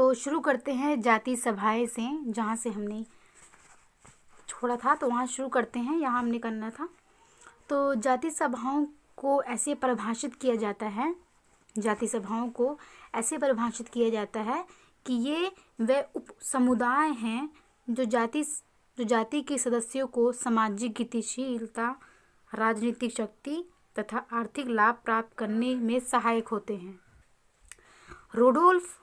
तो शुरू करते हैं जाति सभाएं से, जहाँ से हमने छोड़ा था तो वहाँ शुरू करते हैं। यहाँ हमने करना था। तो जाति सभाओं को ऐसे परिभाषित किया जाता है, जाति सभाओं को ऐसे परिभाषित किया जाता है कि ये वे उप समुदाय हैं जो जाति के सदस्यों को सामाजिक गतिशीलता, राजनीतिक शक्ति तथा आर्थिक लाभ प्राप्त करने में सहायक होते हैं। रोडोल्फ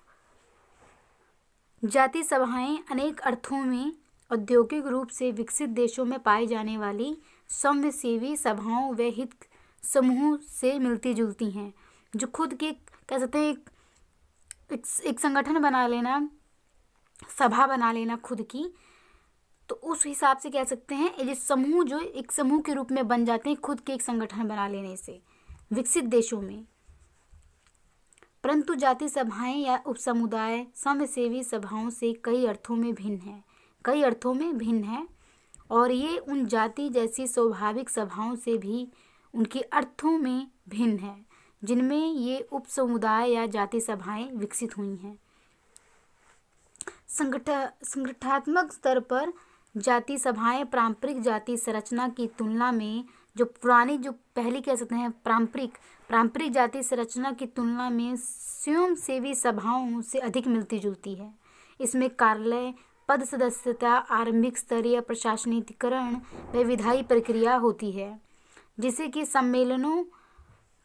जाति सभाएं अनेक अर्थों में औद्योगिक रूप से विकसित देशों में पाई जाने वाली स्वयंसेवी सभाओं व हित समूहों से मिलती जुलती हैं, जो खुद के कह सकते हैं एक संगठन बना लेना, सभा बना लेना खुद की। तो उस हिसाब से कह सकते हैं ये समूह जो एक समूह के रूप में बन जाते हैं खुद के एक संगठन बना लेने से विकसित देशों में। परंतु जाति सभाएं या उपसमुदाय स्वयंसेवी सभाओं से कई अर्थों में भिन्न है और ये उन जाति जैसी स्वाभाविक सभाओं से भी उनके अर्थों में भिन्न है जिनमें ये उपसमुदाय या जाति सभाएं विकसित हुई हैं। संगठनात्मक स्तर पर जाति सभाएं पारंपरिक जाति संरचना की तुलना में जो पहली कह सकते हैं पारंपरिक जाति संरचना की तुलना में स्वयंसेवी सभाओं से अधिक मिलती जुलती है। इसमें कार्यालय, पद सदस्यता, आरंभिक स्तरीय प्रशासनिकीकरण व विधायी प्रक्रिया होती है, जिसे कि सम्मेलनों,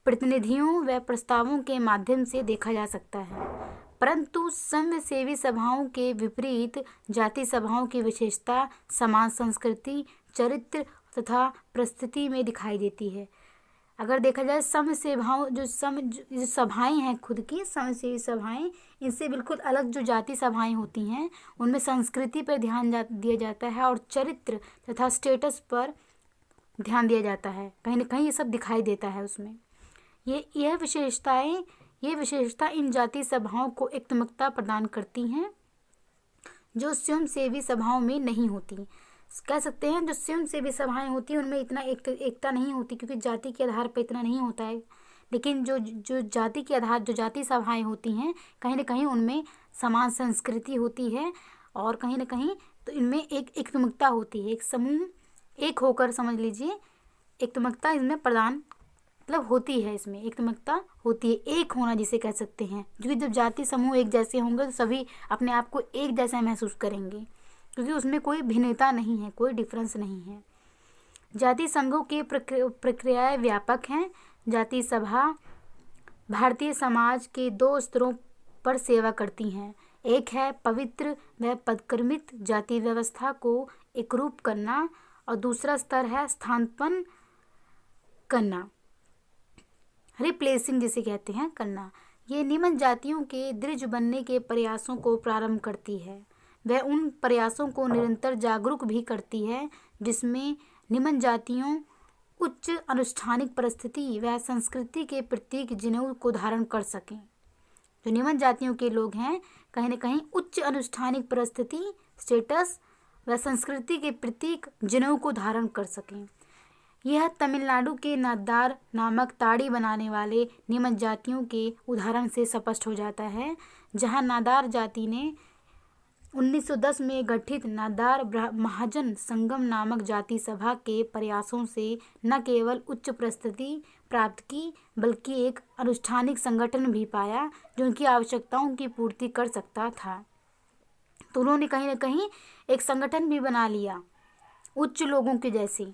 प्रतिनिधियों व प्रस्तावों के माध्यम से देखा जा सकता है। परंतु स्वयंसेवी सभाओं के विपरीत जाति सभाओं की विशेषता समाज संस्कृति, चरित्र तथा परिस्थिति में दिखाई देती है। अगर देखा जाए स्वयंसेवाओं जो सभाएं हैं खुद की स्वयंसेवी सभाएं, इनसे बिल्कुल अलग जो जाति सभाएं होती हैं उनमें संस्कृति पर ध्यान दिया जाता है और चरित्र तथा स्टेटस पर ध्यान दिया जाता है। कहीं ना कहीं ये सब दिखाई देता है उसमें। यह विशेषता इन जाति सभाओं को एकत्वता प्रदान करती हैं जो स्वयंसेवी सभाओं में नहीं होती। कह सकते हैं जो स्वयंसेवी सभाएं होती हैं उनमें इतना एकता नहीं होती, क्योंकि जाति के आधार पर इतना नहीं होता है। लेकिन जो जाति के आधार जो जाति सभाएं होती हैं कहीं ना कहीं उनमें समान संस्कृति होती है और कहीं ना कहीं तो इनमें एक एकत्वता होती है। एक समूह एक होकर समझ लीजिए, एकत्वता इसमें प्रदान मतलब होती है, इसमें एकत्वता होती है, एक होना जिसे कह सकते हैं। क्योंकि जब जाति समूह एक जैसे होंगे तो सभी अपने आप को एक जैसा महसूस करेंगे, क्योंकि उसमें कोई भिन्नता नहीं है, कोई डिफरेंस नहीं है। जाति संघों की प्रक्रियाएं व्यापक हैं। जाति सभा भारतीय समाज के दो स्तरों पर सेवा करती हैं। एक है पवित्र व पदक्रमित जाति व्यवस्था को एकरूप करना और दूसरा स्तर है स्थानापन्न करना, रिप्लेसिंग जिसे कहते हैं करना। ये निम्न जातियों के दृढ़ बनने के प्रयासों को प्रारंभ करती है। वह उन प्रयासों को निरंतर जागरूक भी करती है जिसमें निम्न जातियों उच्च अनुष्ठानिक परिस्थिति व संस्कृति के प्रतीक जिन्हों को धारण कर सकें। जो निम्न जातियों के लोग हैं कहीं ना कहीं उच्च अनुष्ठानिक परिस्थिति, स्टेटस व संस्कृति के प्रतीक जिन्हों को धारण कर सकें। यह तमिलनाडु के नादार नामक ताड़ी बनाने वाले निम्न जातियों के उदाहरण से स्पष्ट हो जाता है, जहां नादार जाति ने 1910 में गठित नादार महाजन संगम नामक जाति सभा के प्रयासों से न केवल उच्च परिस्थिति प्राप्त की बल्कि एक अनुष्ठानिक संगठन भी पाया जो उनकी आवश्यकताओं की पूर्ति कर सकता था। तो उन्होंने कहीं ना कहीं एक संगठन भी बना लिया उच्च लोगों के जैसे।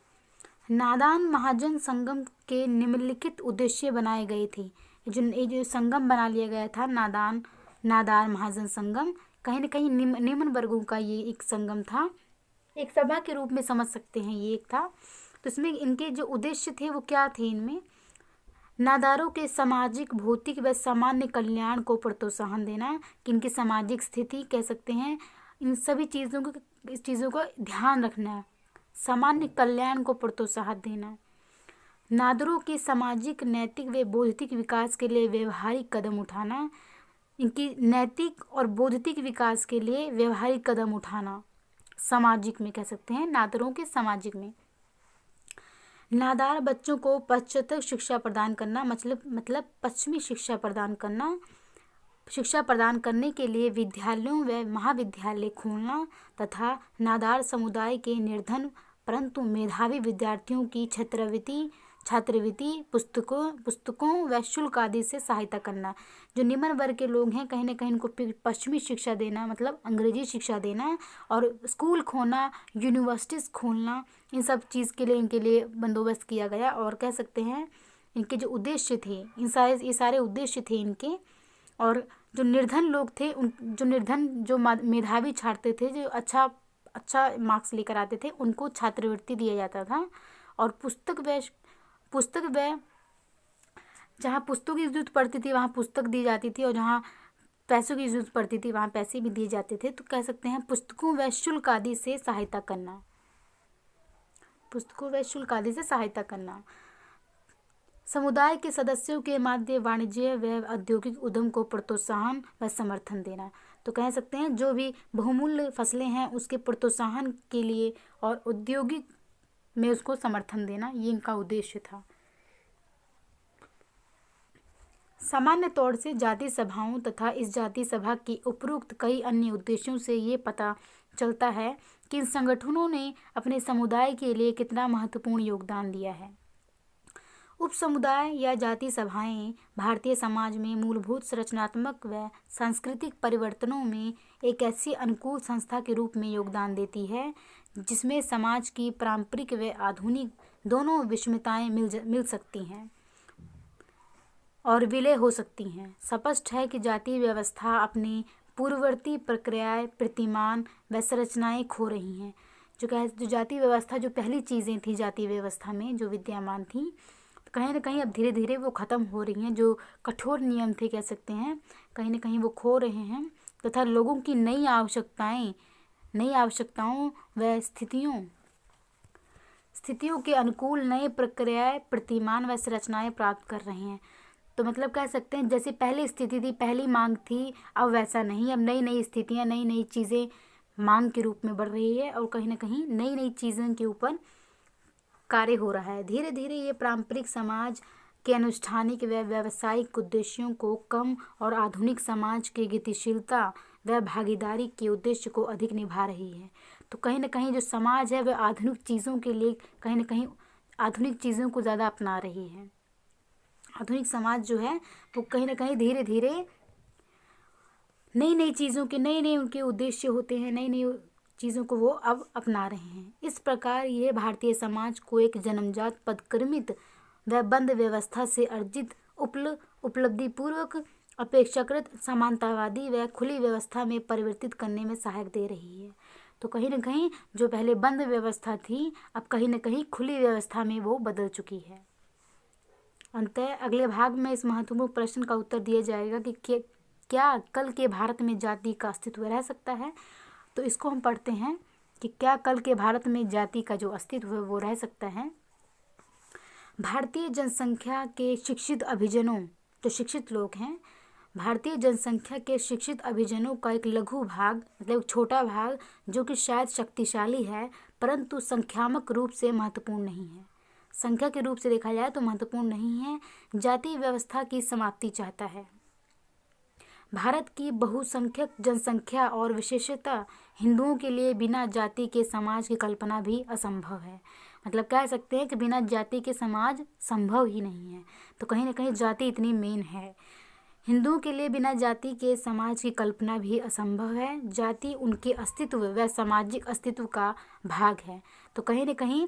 नादान महाजन संगम के निम्नलिखित उद्देश्य बनाए गए थे। जो संगम बना लिया गया था नादार महाजन संगम, कहीं ना कहीं निम्न वर्गों का ये एक संगम था, एक सभा के रूप में समझ सकते हैं ये एक था। तो इसमें इनके जो उद्देश्य थे वो क्या थे, इनमें नादारों के सामाजिक, भौतिक व सामान्य कल्याण को प्रोत्साहन देना, कि इनकी सामाजिक स्थिति कह सकते हैं, इन सभी चीज़ों का ध्यान रखना, सामान्य कल्याण को प्रोत्साहन देना। नादरों के सामाजिक, नैतिक व बौद्धिक विकास के लिए व्यवहारिक कदम उठाना, इनकी नैतिक और बौद्धिक विकास के लिए व्यवहारिक कदम उठाना, सामाजिक में कह सकते हैं, नादरों के सामाजिक में। नादार बच्चों को पाश्चात्य शिक्षा प्रदान करना, मतलब पश्चिमी शिक्षा प्रदान करना, शिक्षा प्रदान करने के लिए विद्यालयों व महाविद्यालय खोलना तथा नादार समुदाय के निर्धन परंतु मेधावी विद्यार्थियों की छात्रवृत्ति पुस्तकों व शुल्क आदि से सहायता करना। जो निम्न वर्ग के लोग हैं कहीं ना कहीं उनको पश्चिमी शिक्षा देना, मतलब अंग्रेजी शिक्षा देना, और स्कूल खोलना, यूनिवर्सिटीज़ खोलना, इन सब चीज़ के लिए इनके लिए बंदोबस्त किया गया। और कह सकते हैं इनके जो उद्देश्य थे, ये सारे उद्देश्य थे इनके। और जो निर्धन लोग थे जो मेधावी छात्र थे, जो अच्छा मार्क्स लेकर आते थे, उनको छात्रवृत्ति दिया जाता था। और पुस्तक व जहाँ पुस्तकों की जरूरत पड़ती थी वहाँ पुस्तक दी जाती थी, और जहाँ पैसों की जरूरत पड़ती थी वहाँ पैसे भी दिए जाते थे। तो कह सकते हैं पुस्तकों व शुल्क आदि से सहायता करना। समुदाय के सदस्यों के मध्य वाणिज्य व औद्योगिक उद्यम को प्रोत्साहन व समर्थन देना। तो कह सकते हैं जो भी बहुमूल्य फसलें हैं उसके प्रोत्साहन के लिए और औद्योगिक में उसको समर्थन देना, ये इनका उद्देश्य था। सामान्य तौर से जाति सभाओं तथा इस जाति सभा की उपरोक्त कई अन्य उद्देश्यों से ये पता चलता है कि इन संगठनों ने अपने समुदाय के लिए कितना महत्वपूर्ण योगदान दिया है। उप समुदाय या जाति सभाएं भारतीय समाज में मूलभूत संरचनात्मक व सांस्कृतिक परिवर्तनों में एक ऐसी अनुकूल संस्था के रूप में योगदान देती है जिसमें समाज की पारंपरिक व आधुनिक दोनों विषमताएं मिल सकती हैं और विलय हो सकती हैं। स्पष्ट है कि जाति व्यवस्था अपनी पूर्ववर्ती प्रक्रियाएं, प्रतिमान व संरचनाएं खो रही हैं। जो जाति व्यवस्था, जो पहली चीज़ें थी जाति व्यवस्था में जो विद्यमान थी, कहीं ना कहीं अब धीरे धीरे वो ख़त्म हो रही हैं। जो कठोर नियम थे कह सकते हैं, कहीं ना कहीं वो खो रहे हैं तथा लोगों की नई आवश्यकताओं व स्थितियों के अनुकूल नए प्रक्रियाएं, प्रतिमान व संरचनाएं प्राप्त कर रहे हैं। तो मतलब कह सकते हैं जैसे पहली स्थिति थी, पहली मांग थी, अब वैसा नहीं। अब नई स्थितियां, नई चीज़ें मांग के रूप में बढ़ रही है और कहीं ना कहीं नई चीज़ों के ऊपर कार्य हो रहा है। धीरे धीरे ये पारंपरिक समाज के अनुष्ठानिक व व्यावसायिक उद्देश्यों को कम और आधुनिक समाज की गतिशीलता व भागीदारी के उद्देश्य को अधिक निभा रही है। तो कहीं ना कहीं जो समाज है वह आधुनिक चीज़ों के लिए कहीं ना कहीं आधुनिक चीज़ों को ज़्यादा अपना रही है। आधुनिक समाज जो है वो कहीं ना कहीं धीरे धीरे नई चीज़ों के नए उनके उद्देश्य होते हैं, नई चीज़ों को वो अब अपना रहे हैं। इस प्रकार ये भारतीय समाज को एक जन्मजात पदक्रमित व बंद व्यवस्था से अर्जित उपलब्धिपूर्वक अपेक्षाकृत समानतावादी व खुली व्यवस्था में परिवर्तित करने में सहायक दे रही है। तो कहीं ना कहीं जो पहले बंद व्यवस्था थी अब कहीं ना कहीं खुली व्यवस्था में वो बदल चुकी है। अंततः अगले भाग में इस महत्वपूर्ण प्रश्न का उत्तर दिया जाएगा कि क्या कल के भारत में जाति का अस्तित्व रह सकता है। तो इसको हम पढ़ते हैं कि क्या कल के भारत में जाति का जो अस्तित्व है वो रह सकता है। भारतीय जनसंख्या के शिक्षित अभिजनों, जो शिक्षित लोग हैं, भारतीय जनसंख्या के शिक्षित अभिजनों का एक लघु भाग, मतलब छोटा भाग, जो कि शायद शक्तिशाली है परंतु संख्यात्मक रूप से महत्वपूर्ण नहीं है। संख्या के रूप से देखा जाए तो महत्वपूर्ण नहीं है, जाति व्यवस्था की समाप्ति चाहता है। भारत की बहुसंख्यक जनसंख्या और विशेषतः हिंदुओं के लिए बिना जाति के समाज की कल्पना भी असंभव है। मतलब कह सकते हैं कि बिना जाति के समाज संभव ही नहीं है। तो कहीं ना कहीं जाति इतनी मेन है। हिंदुओं के लिए बिना जाति के समाज की कल्पना भी असंभव है। जाति उनके अस्तित्व व सामाजिक अस्तित्व का भाग है। तो कहीं ना कहीं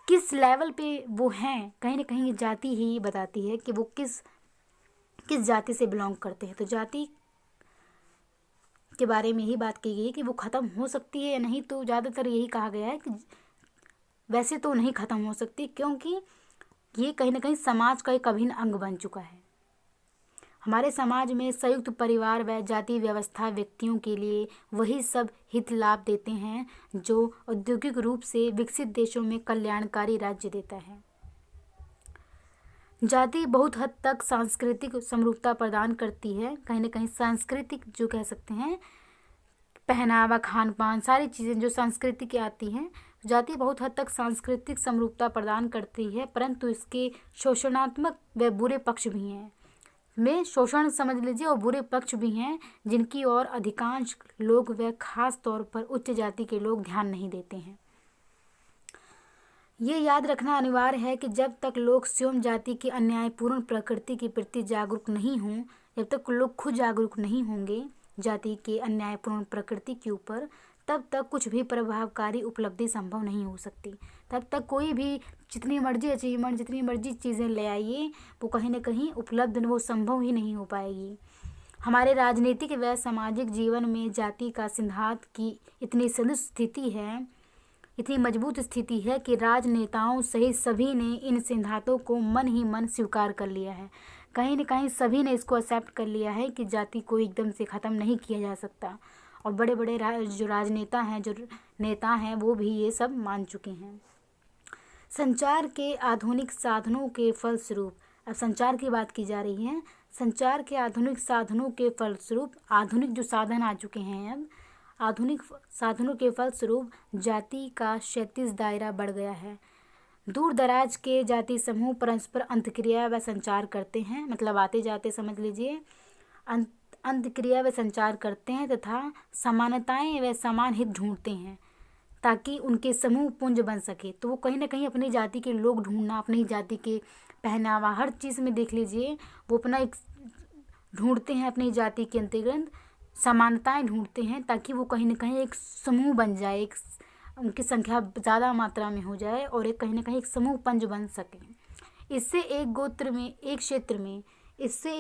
किस लेवल पे वो हैं, कहीं ना कहीं जाति ही बताती है कि वो किस जाति से बिलोंग करते हैं। तो जाति के बारे में ही बात की गई है कि वो ख़त्म हो सकती है या नहीं। तो ज़्यादातर यही कहा गया है कि वैसे तो नहीं ख़त्म हो सकती, क्योंकि ये कहीं ना कहीं समाज का एक अभिन्न अंग बन चुका है। हमारे समाज में संयुक्त परिवार व जाति व्यवस्था व्यक्तियों के लिए वही सब हित लाभ देते हैं जो औद्योगिक रूप से विकसित देशों में कल्याणकारी राज्य देता है। जाति बहुत हद तक सांस्कृतिक समरूपता प्रदान करती है। कहीं ना कहीं सांस्कृतिक जो कह सकते हैं, पहनावा, खान पान, सारी चीज़ें जो संस्कृति की आती हैं, जाति बहुत हद तक सांस्कृतिक समरूपता प्रदान करती है, परंतु इसके शोषणात्मक व बुरे पक्ष भी हैं। में शोषण समझ लीजिए और बुरे पक्ष भी हैं जिनकी ओर अधिकांश लोग व खास तौर पर उच्च जाति के लोग ध्यान नहीं देते हैं। ये याद रखना अनिवार्य है कि जब तक लोग स्वयं जाति की अन्यायपूर्ण प्रकृति के प्रति जागरूक नहीं हों, जब तक लोग खुद जागरूक नहीं होंगे जाति के अन्यायपूर्ण प्रकृति के ऊपर, तब तक कुछ भी प्रभावकारी उपलब्धि संभव नहीं हो सकती। तब तक कोई भी जितनी मर्जी अचीवमेंट, जितनी मर्जी चीज़ें ले आइए, वो कहीं ना कहीं उपलब्ध वो संभव ही नहीं हो पाएगी। हमारे राजनीतिक व सामाजिक जीवन में जाति का सिद्धांत की इतनी सदृश स्थिति है, इतनी मजबूत स्थिति है कि राजनेताओं सहित सभी ने इन सिद्धांतों को मन ही मन स्वीकार कर लिया है। कहीं न कहीं सभी ने इसको एक्सेप्ट कर लिया है कि जाति को एकदम से ख़त्म नहीं किया जा सकता, और बड़े बड़े जो राजनेता हैं, जो नेता हैं, वो भी ये सब मान चुके हैं। संचार के आधुनिक साधनों के फलस्वरूप, अब संचार की बात की जा रही है, संचार के आधुनिक साधनों के फलस्वरूप, आधुनिक जो साधन आ चुके हैं, अब आधुनिक साधनों के फलस्वरूप जाति का क्षैतिज दायरा बढ़ गया है। दूर दराज के जाति समूह परस्पर अंतक्रिया व संचार करते हैं, मतलब आते जाते समझ लीजिए अंतक्रिया व संचार करते हैं तथा समानताएं व समान हित ढूंढते हैं ताकि उनके समूह पुंज बन सके। तो वो कहीं ना कहीं अपनी जाति के लोग ढूंढना, अपनी जाति के पहनावा, हर चीज़ में देख लीजिए वो अपना एक ढूंढते हैं, अपनी जाति के अंतर्गत समानताएं ढूंढते हैं ताकि वो कहीं ना कहीं एक समूह बन जाए, एक उनकी संख्या ज़्यादा मात्रा में हो जाए और एक कहीं ना कहीं एक समूह पंज बन सके। इससे एक गोत्र में, एक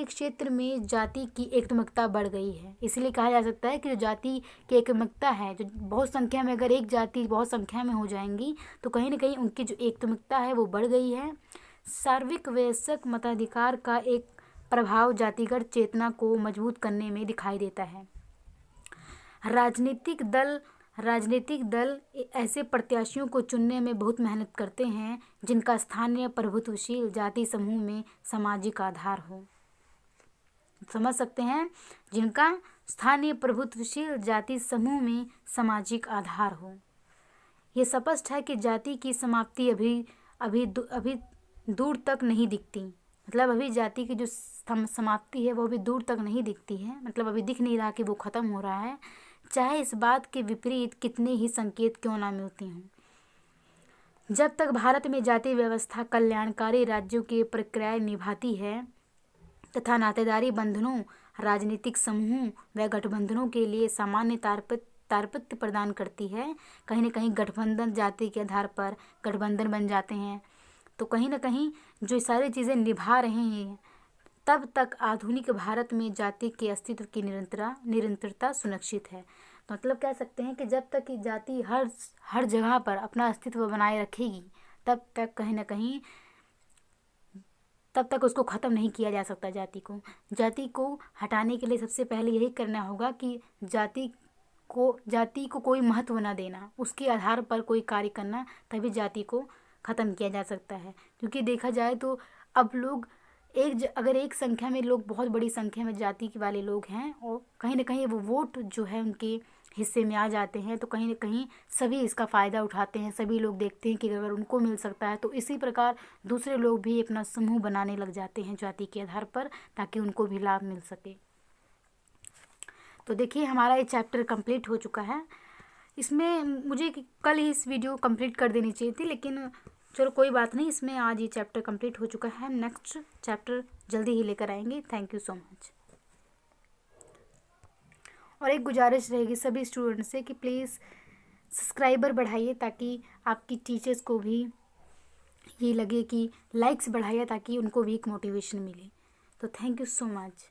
क्षेत्र में जाति की एकत्मकता बढ़ गई है। इसलिए कहा जा सकता है कि जो जाति की एकत्मकता है, जो बहुत संख्या में, अगर एक जाति बहुत संख्या में हो जाएंगी तो कहीं ना कहीं उनकी जो एकत्मकता है वो बढ़ गई है। सार्वत्रिक वयस्क मताधिकार का एक प्रभाव जातिगत चेतना को मजबूत करने में दिखाई देता है। राजनीतिक दल ऐसे प्रत्याशियों को चुनने में बहुत मेहनत करते हैं जिनका स्थानीय प्रभुत्वशील जाति समूह में सामाजिक आधार हो। समझ सकते हैं, जिनका स्थानीय प्रभुत्वशील जाति समूह में सामाजिक आधार हो। ये स्पष्ट है कि जाति की समाप्ति अभी दूर तक नहीं दिखती, मतलब अभी जाति की जो समाप्ति है वो अभी दूर तक नहीं दिखती है, मतलब अभी दिख नहीं रहा कि वो ख़त्म हो रहा है, चाहे इस बात के विपरीत कितने ही संकेत क्यों ना मिलती हों। जब तक भारत में जाति व्यवस्था कल्याणकारी राज्यों की प्रक्रियाएं निभाती है तथा नातेदारी बंधनों, राजनीतिक समूहों व गठबंधनों के लिए सामान्य तारपत्य प्रदान करती है, कहीं न कहीं गठबंधन जाति के आधार पर गठबंधन बन जाते हैं, तो कहीं ना कहीं जो सारी चीज़ें निभा रहे हैं, तब तक आधुनिक भारत में जाति के अस्तित्व की निरंतरता सुनिश्चित है। तो मतलब कह सकते हैं कि जब तक कि जाति हर जगह पर अपना अस्तित्व बनाए रखेगी, तब तक कहीं ना कहीं तब तक उसको ख़त्म नहीं किया जा सकता। जाति को हटाने के लिए सबसे पहले यही करना होगा कि जाति को कोई महत्व ना देना, उसके आधार पर कोई कार्य करना, तभी जाति को ख़त्म किया जा सकता है। क्योंकि देखा जाए तो अब लोग अगर एक संख्या में लोग, बहुत बड़ी संख्या में जाति के वाले लोग हैं और कहीं ना कहीं वो वोट जो है उनके हिस्से में आ जाते हैं, तो कहीं ना कहीं सभी इसका फ़ायदा उठाते हैं। सभी लोग देखते हैं कि अगर उनको मिल सकता है तो इसी प्रकार दूसरे लोग भी अपना समूह बनाने लग जाते हैं जाति के आधार पर, ताकि उनको भी लाभ मिल सके। तो देखिए हमारा ये चैप्टर कंप्लीट हो चुका है। इसमें मुझे कल ही इस वीडियो कंप्लीट कर देनी चाहिए थी, लेकिन चलो कोई बात नहीं, इसमें आज ये चैप्टर कंप्लीट हो चुका है। नेक्स्ट चैप्टर जल्दी ही लेकर आएंगे। Thank you so much. और एक गुजारिश रहेगी सभी स्टूडेंट से कि प्लीज़ सब्सक्राइबर बढ़ाइए ताकि आपकी टीचर्स को भी ये लगे कि लाइक्स बढ़ाइए ताकि उनको भी एक मोटिवेशन मिले। तो थैंक यू सो मच।